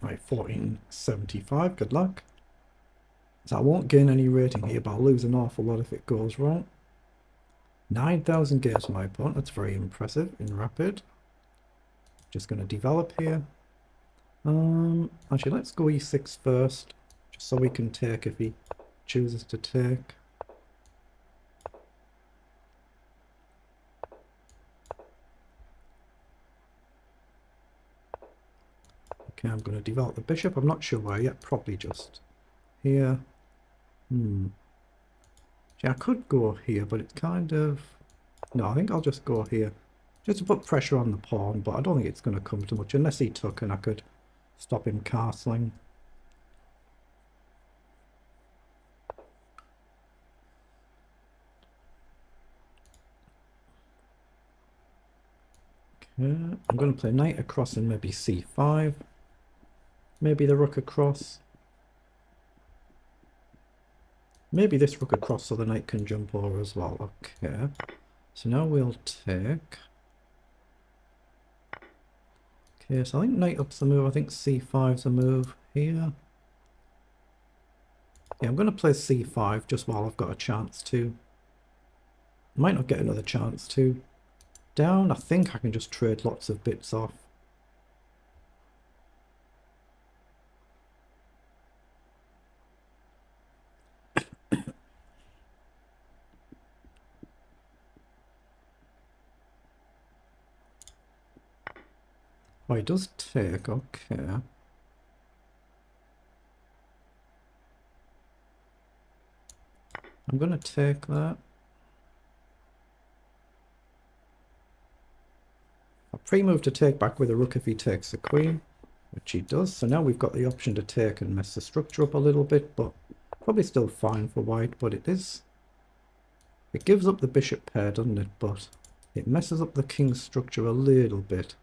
Right, 1475, good luck. So I won't gain any rating here, but I'll lose an awful lot if it goes wrong. 9,000 gears for my opponent, that's very impressive in rapid. Just going to develop here. Actually, let's go e6 first, just so we can take if he chooses to take. Okay, I'm going to develop the bishop. I'm not sure where yet, probably just here. Yeah, I could go here, but it's kind of... No, I think I'll just go here. Just to put pressure on the pawn, but I don't think it's going to come to much, unless he took and I could stop him castling. Okay, I'm going to play knight across and maybe c5. Maybe the rook across. Maybe this rook across so the knight can jump over as well. Okay, so now we'll take... Okay, so I think knight up's the move. I think c5's a move here. Yeah, I'm going to play c5 just while I've got a chance to. Might not get another chance to. Down, I think I can just trade lots of bits off. Oh, he does take, okay. I'm going to take that. I pre-move to take back with a rook if he takes the queen, which he does. So now we've got the option to take and mess the structure up a little bit, but probably still fine for white, but it is... It gives up the bishop pair, doesn't it? But it messes up the king's structure a little bit.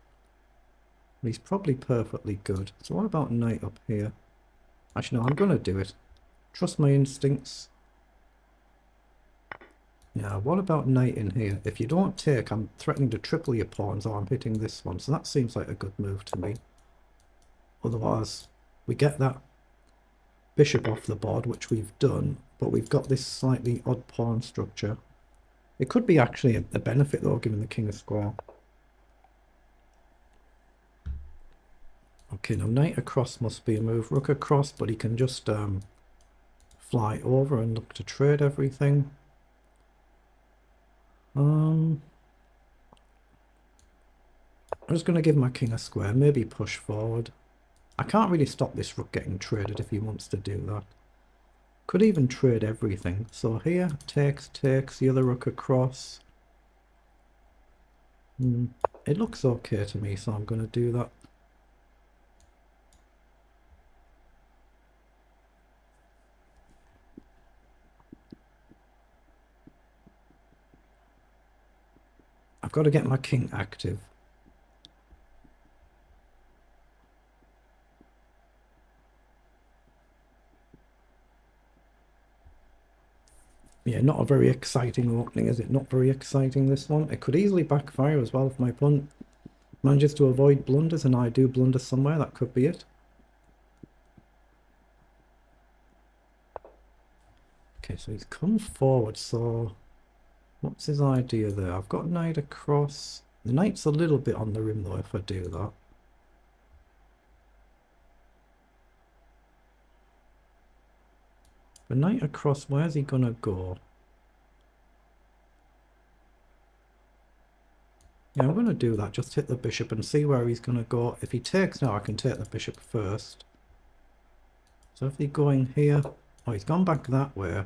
He's probably perfectly good. So what about knight up here? Actually, no, I'm going to do it. Trust my instincts. Yeah, what about knight in here? If you don't take, I'm threatening to triple your pawns, or I'm hitting this one. So that seems like a good move to me. Otherwise, we get that bishop off the board, which we've done, but we've got this slightly odd pawn structure. It could be actually a benefit, though, given the king of square. Okay, now knight across must be a move. Rook across, but he can just fly over and look to trade everything. I'm just going to give my king a square, maybe push forward. I can't really stop this rook getting traded if he wants to do that. Could even trade everything. So here, takes, the other rook across. It looks okay to me, so I'm going to do that. I've got to get my king active. Yeah, not a very exciting opening, is it? Not very exciting, this one. It could easily backfire as well if my opponent manages to avoid blunders and I do blunder somewhere. That could be it. Okay, so he's come forward, so what's his idea there? I've got knight across. The knight's a little bit on the rim, though, if I do that. The knight across, where's he gonna go? Yeah, I'm gonna do that. Just hit the bishop and see where he's gonna go. If he takes now, I can take the bishop first. So if he's going here... Oh, he's gone back that way.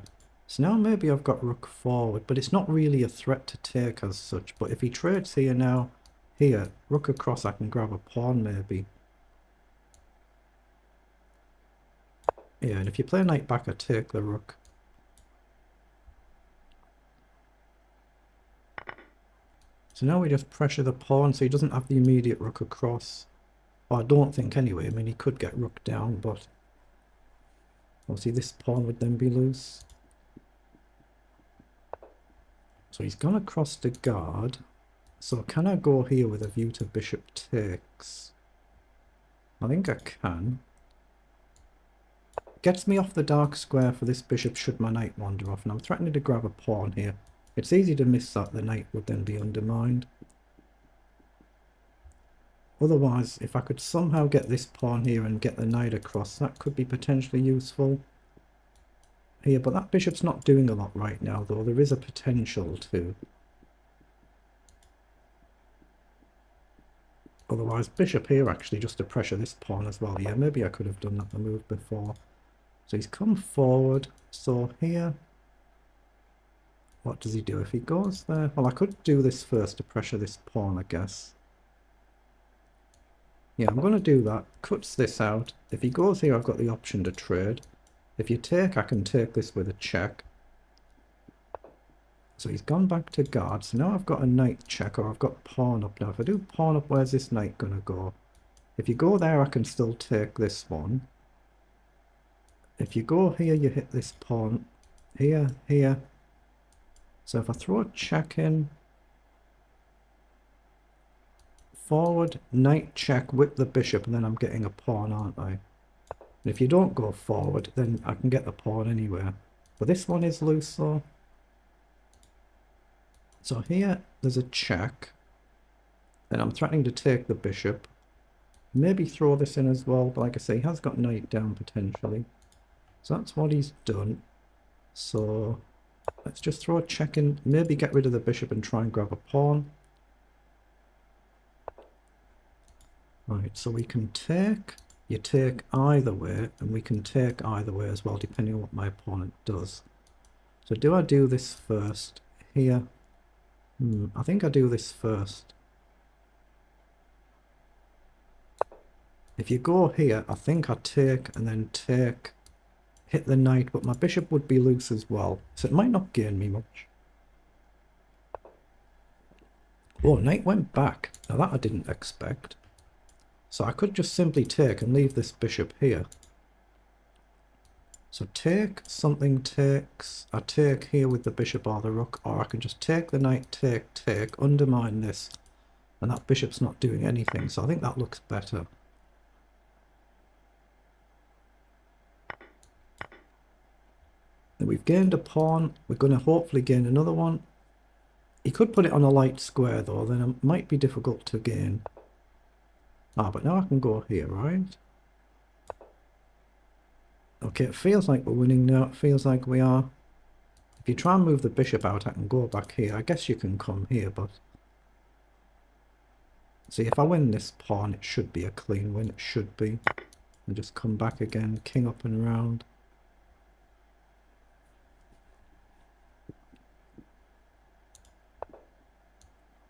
So now maybe I've got rook forward, but it's not really a threat to take as such. But if he trades here now, here, rook across, I can grab a pawn maybe. Yeah, and if you play knight back, I take the rook. So now we just pressure the pawn so he doesn't have the immediate rook across. Well, I don't think anyway. I mean, he could get rook down, but... Obviously this pawn would then be loose. So he's gone across to guard. So can I go here with a view to bishop takes? I think I can. Gets me off the dark square for this bishop should my knight wander off, and I'm threatening to grab a pawn here. It's easy to miss that, the knight would then be undermined. Otherwise, if I could somehow get this pawn here and get the knight across, that could be potentially useful here, but that bishop's not doing a lot right now, though there is a potential to. Otherwise, bishop here actually just to pressure this pawn as well. Yeah, maybe I could have done that the move before. So he's come forward. So here, what does he do if he goes there? Well, I could do this first to pressure this pawn, I guess. Yeah, I'm going to do that. Cuts this out. If he goes here, I've got the option to trade. If you take, I can take this with a check. So he's gone back to guard. So now I've got a knight check, or I've got pawn up. Now, if I do pawn up, where's this knight going to go? If you go there, I can still take this one. If you go here, you hit this pawn. Here, here. So if I throw a check in, forward, knight check, whip the bishop, and then I'm getting a pawn, aren't I? And if you don't go forward, then I can get the pawn anywhere. But this one is loose, though. So here, there's a check. Then I'm threatening to take the bishop. Maybe throw this in as well, but like I say, he has got knight down potentially. So that's what he's done. So let's just throw a check in, maybe get rid of the bishop and try and grab a pawn. Right, so we can take, you take either way, and we can take either way as well, depending on what my opponent does. So do I do this first here? I think I do this first. If you go here, I think I take and then take, hit the knight, but my bishop would be loose as well, so it might not gain me much. Oh, knight went back. Now that I didn't expect. So I could just simply take and leave this bishop here. So take, something takes, I take here with the bishop or the rook, or I can just take the knight, take, undermine this, and that bishop's not doing anything, so I think that looks better. And we've gained a pawn, we're going to hopefully gain another one. He could put it on a light square though, then it might be difficult to gain. Ah, but now I can go here, right? Okay, it feels like we're winning now, it feels like we are. If you try and move the bishop out, I can go back here. I guess you can come here, but... See, if I win this pawn, it should be a clean win, it should be. And just come back again, king up and round.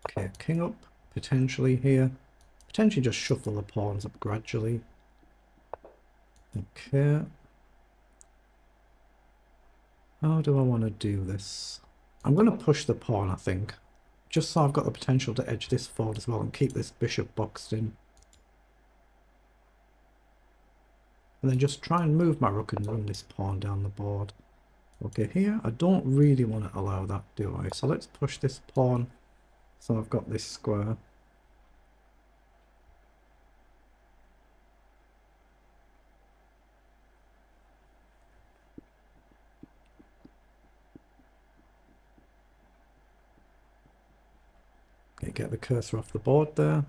Okay, king up, potentially here. Potentially just shuffle the pawns up gradually. Okay. How do I want to do this? I'm going to push the pawn, I think. Just so I've got the potential to edge this forward as well and keep this bishop boxed in. And then just try and move my rook and run this pawn down the board. Okay, here, I don't really want to allow that, do I? So let's push this pawn so I've got this square. Okay, get the cursor off the board there.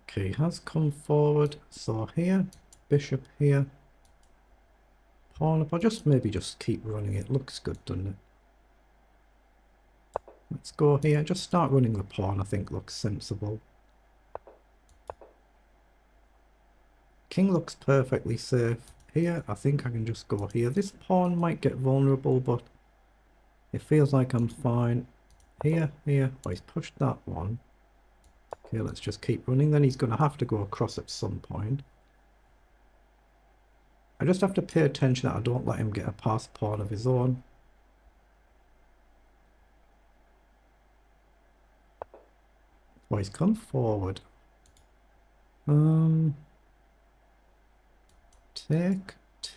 Okay, has come forward. So here, bishop here. Pawn up. I'll just maybe just keep running it. Looks good, doesn't it? Let's go here. Just start running the pawn, I think looks sensible. King looks perfectly safe. Here, I think I can just go here. This pawn might get vulnerable, but it feels like I'm fine. Here, here. Oh, he's pushed that one. Okay, let's just keep running. Then he's going to have to go across at some point. I just have to pay attention that I don't let him get a passed pawn of his own. Oh, he's come forward.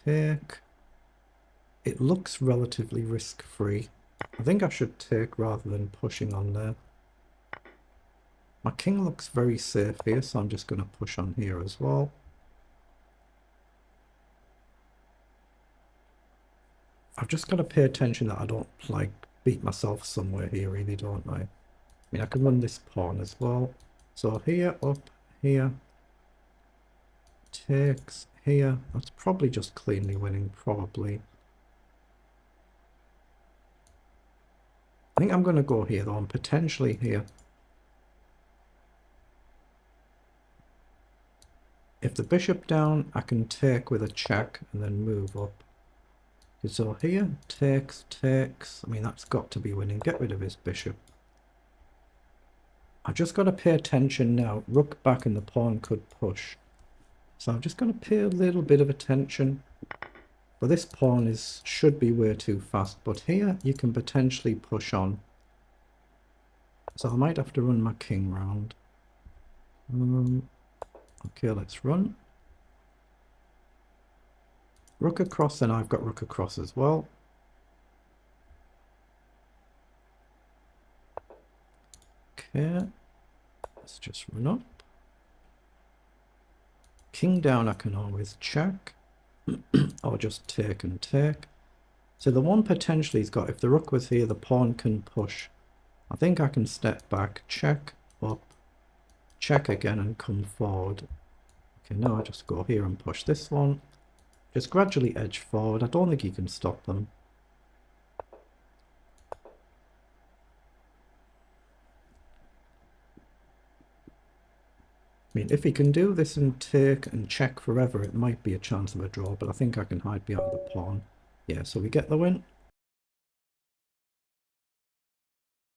Take. it looks relatively risk-free. I think I should take rather than pushing on there. My king looks very safe here, so I'm just going to push on here as well. I've just got to pay attention that I don't, like, beat myself somewhere here, really, don't I? I mean, I can run this pawn as well. So here, up, here. Takes, here. That's probably just cleanly winning, probably. I think I'm going to go here, though, and potentially here. If the bishop down, I can take with a check and then move up. So here, takes, takes. I mean, that's got to be winning. Get rid of his bishop. I've just got to pay attention now. Rook back and the pawn could push. So I'm just going to pay a little bit of attention. But this pawn should be way too fast. But here, you can potentially push on. So I might have to run my king round. Okay, let's run. Rook across, and I've got rook across as well. Okay, let's just run up. King down, I can always check. Or just take and take. So the one potentially he's got, if the rook was here, the pawn can push. I think I can step back, check, up, check again and come forward. Okay, now I just go here and push this one. Just gradually edge forward. I don't think you can stop them. I mean, if he can do this and take and check forever, it might be a chance of a draw, but I think I can hide behind the pawn. Yeah, so we get the win.